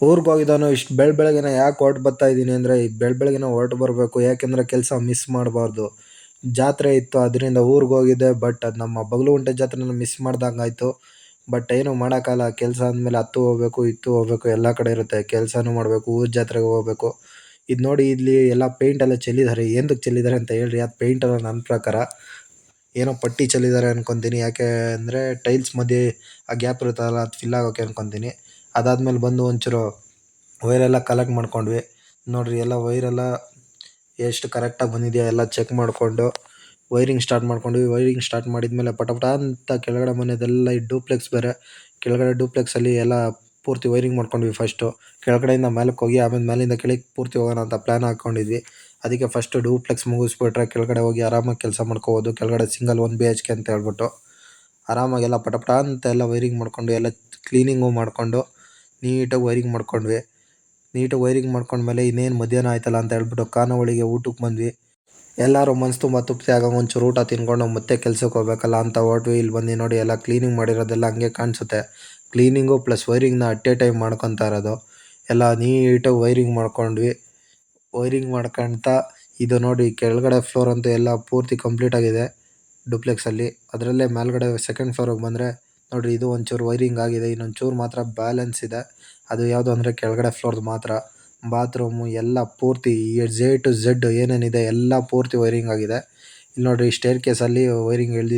ಊರಿಗೆ ಹೋಗಿದ್ದಾನು ಇಷ್ಟು ಬೆಳಗ್ಗೆನೆ ಯಾಕೆ ಹೊರಟು ಬರ್ತಾ ಇದ್ದೀನಿ ಅಂದರೆ ಬೆಳಗ್ಗೆನೆ ಹೊರಟು ಬರಬೇಕು, ಯಾಕೆಂದರೆ ಕೆಲಸ ಮಿಸ್ ಮಾಡಬಾರ್ದು. ಜಾತ್ರೆ ಇತ್ತು ಅದರಿಂದ ಊರಿಗೆ ಹೋಗಿದ್ದೆ, ಬಟ್ ಅದು ನಮ್ಮ ಬಗಲುಗುಂಟೆ ಜಾತ್ರೆನ ಮಿಸ್ ಮಾಡ್ದಂಗೆ ಆಯಿತು. ಬಟ್ ಏನು ಮಾಡೋಕ್ಕಾಗಲ್ಲ, ಕೆಲಸ ಅಂದಮೇಲೆ ಹತ್ತು ಹೋಗ್ಬೇಕು ಇತ್ತು ಹೋಗ್ಬೇಕು, ಎಲ್ಲ ಕಡೆ ಇರುತ್ತೆ. ಕೆಲಸನೂ ಮಾಡಬೇಕು, ಊರ ಜಾತ್ರೆಗೆ ಹೋಗ್ಬೇಕು. ಇದು ನೋಡಿ ಇಲ್ಲಿ ಎಲ್ಲ ಪೇಂಟ್ ಎಲ್ಲ ಚೆಲ್ಲಿದ್ದಾರೆ, ಏನಕ್ಕೆ ಚೆಲ್ಲಿದ್ದಾರೆ ಅಂತ ಹೇಳ್ರಿ. ಅದು ಪೇಂಟ್ ಅಲ್ಲ, ನನ್ನ ಪ್ರಕಾರ ಏನೋ ಪಟ್ಟಿ ಚೆಲ್ಲಿದ್ದಾರೆ ಅನ್ಕೊತೀನಿ. ಯಾಕೆ ಅಂದರೆ ಟೈಲ್ಸ್ ಮಧ್ಯೆ ಆ ಗ್ಯಾಪ್ ಇರುತ್ತಲ್ಲ, ಅದು ಫಿಲ್ ಆಗೋಕ್ಕೆ ಅನ್ಕೊತೀನಿ. ಅದಾದಮೇಲೆ ಬಂದು ಒಂಚೂರು ವೈರೆಲ್ಲ ಕಲೆಕ್ಟ್ ಮಾಡ್ಕೊಂಡ್ವಿ. ನೋಡಿರಿ ಎಲ್ಲ ವೈರೆಲ್ಲ ಎಷ್ಟು ಕರೆಕ್ಟಾಗಿ ಬಂದಿದೆಯಾ ಎಲ್ಲ ಚೆಕ್ ಮಾಡಿಕೊಂಡು ವೈರಿಂಗ್ ಸ್ಟಾರ್ಟ್ ಮಾಡ್ಕೊಂಡ್ವಿ. ವೈರಿಂಗ್ ಸ್ಟಾರ್ಟ್ ಮಾಡಿದ್ಮೇಲೆ ಪಟ ಪಟ ಅಂತ ಕೆಳಗಡೆ ಮನೆಯದೆಲ್ಲ ಈ ಡೂಪ್ಲೆಕ್ಸ್ ಬೇರೆ, ಕೆಳಗಡೆ ಡೂಪ್ಲೆಕ್ಸಲ್ಲಿ ಎಲ್ಲ ಪೂರ್ತಿ ವೈರಿಂಗ್ ಮಾಡ್ಕೊಂಡ್ವಿ. ಫಸ್ಟು ಕೆಳಗಡೆಯಿಂದ ಮೇಲಕ್ಕೆ ಹೋಗಿ ಆಮೇಲೆ ಮೇಲಿಂದ ಕೆಳಗೆ ಪೂರ್ತಿ ಹೋಗೋಣ ಅಂತ ಪ್ಲ್ಯಾನ್ ಹಾಕ್ಕೊಂಡಿದ್ವಿ. ಅದಕ್ಕೆ ಫಸ್ಟು ಡೂಪ್ಲೆಕ್ಸ್ ಮುಗಿಸ್ಬಿಟ್ರೆ ಕೆಳಗಡೆ ಹೋಗಿ ಆರಾಮಾಗಿ ಕೆಲಸ ಮಾಡ್ಕೋಬೋದು. ಕೆಳಗಡೆ ಸಿಂಗಲ್ 1 BHK ಅಂತ ಹೇಳ್ಬಿಟ್ಟು ಆರಾಮಾಗೆಲ್ಲ ಪಟ ಪಟ ಅಂತ ಎಲ್ಲ ವೈರಿಂಗ್ ಮಾಡ್ಕೊಂಡು ಎಲ್ಲ ಕ್ಲೀನಿಂಗು ಮಾಡಿಕೊಂಡು ನೀಟಾಗಿ ವೈರಿಂಗ್ ಮಾಡ್ಕೊಂಡ್ವಿ. ನೀಟಾಗಿ ವೈರಿಂಗ್ ಮಾಡ್ಕೊಂಡ್ಮೇಲೆ ಇನ್ನೇನು ಮಧ್ಯಾಹ್ನ ಆಯ್ತಲ್ಲ ಅಂತ ಹೇಳ್ಬಿಟ್ಟು ಖಾನಾವಳಿಗೆ ಊಟಕ್ಕೆ ಬಂದ್ವಿ. ಎಲ್ಲರೂ ಮನಸ್ಸು ತುಂಬ ತೃಪ್ತಿ ಆಗ ಒಂಚೂರು ಊಟ ತಿನ್ಕೊಂಡು ಮತ್ತೆ ಕೆಲ್ಸಕ್ಕೆ ಹೋಗ್ಬೇಕಲ್ಲ ಅಂತ ಹೊರಟ್ವಿ. ಇಲ್ಲಿ ಬಂದು ನೋಡಿ ಎಲ್ಲ ಕ್ಲೀನಿಂಗ್ ಮಾಡಿರೋದೆಲ್ಲ ಹಂಗೆ ಕಾಣಿಸುತ್ತೆ. ಕ್ಲೀನಿಂಗು ಪ್ಲಸ್ ವೈರಿಂಗ್ನ ಅಟ್ ಎ ಟೈಮ್ ಮಾಡ್ಕೊತಾ ಇರೋದು. ಎಲ್ಲ ನೀಟಾಗಿ ವೈರಿಂಗ್ ಮಾಡ್ಕೊಂಡ್ವಿ. ವೈರಿಂಗ್ ಮಾಡ್ಕೊಳ್ತಾ ಇದು ನೋಡಿ ಕೆಳಗಡೆ ಫ್ಲೋರ್ ಅಂತೂ ಎಲ್ಲ ಪೂರ್ತಿ ಕಂಪ್ಲೀಟ್ ಆಗಿದೆ ಡೂಪ್ಲೆಕ್ಸಲ್ಲಿ. ಅದರಲ್ಲೇ ಮೇಲ್ಗಡೆ ಸೆಕೆಂಡ್ ಫ್ಲೋರಿಗೆ ಬಂದರೆ ನೋಡಿರಿ, ಇದು ಒಂಚೂರು ವೈರಿಂಗ್ ಆಗಿದೆ, ಇನ್ನೊಂದು ಚೂರು ಮಾತ್ರ ಬ್ಯಾಲೆನ್ಸ್ ಇದೆ. ಅದು ಯಾವುದು ಅಂದರೆ ಕೆಳಗಡೆ ಫ್ಲೋರ್ದು ಮಾತ್ರ. ಬಾತ್ರೂಮು ಎಲ್ಲ ಪೂರ್ತಿ A to Z ಏನೇನಿದೆ ಎಲ್ಲ ಪೂರ್ತಿ ವೈರಿಂಗ್ ಆಗಿದೆ. ಇಲ್ಲಿ ನೋಡಿರಿ ಸ್ಟೇರ್ ಕೇಸಲ್ಲಿ ವೈರಿಂಗ್ ಎಳ್ದಿದೆ.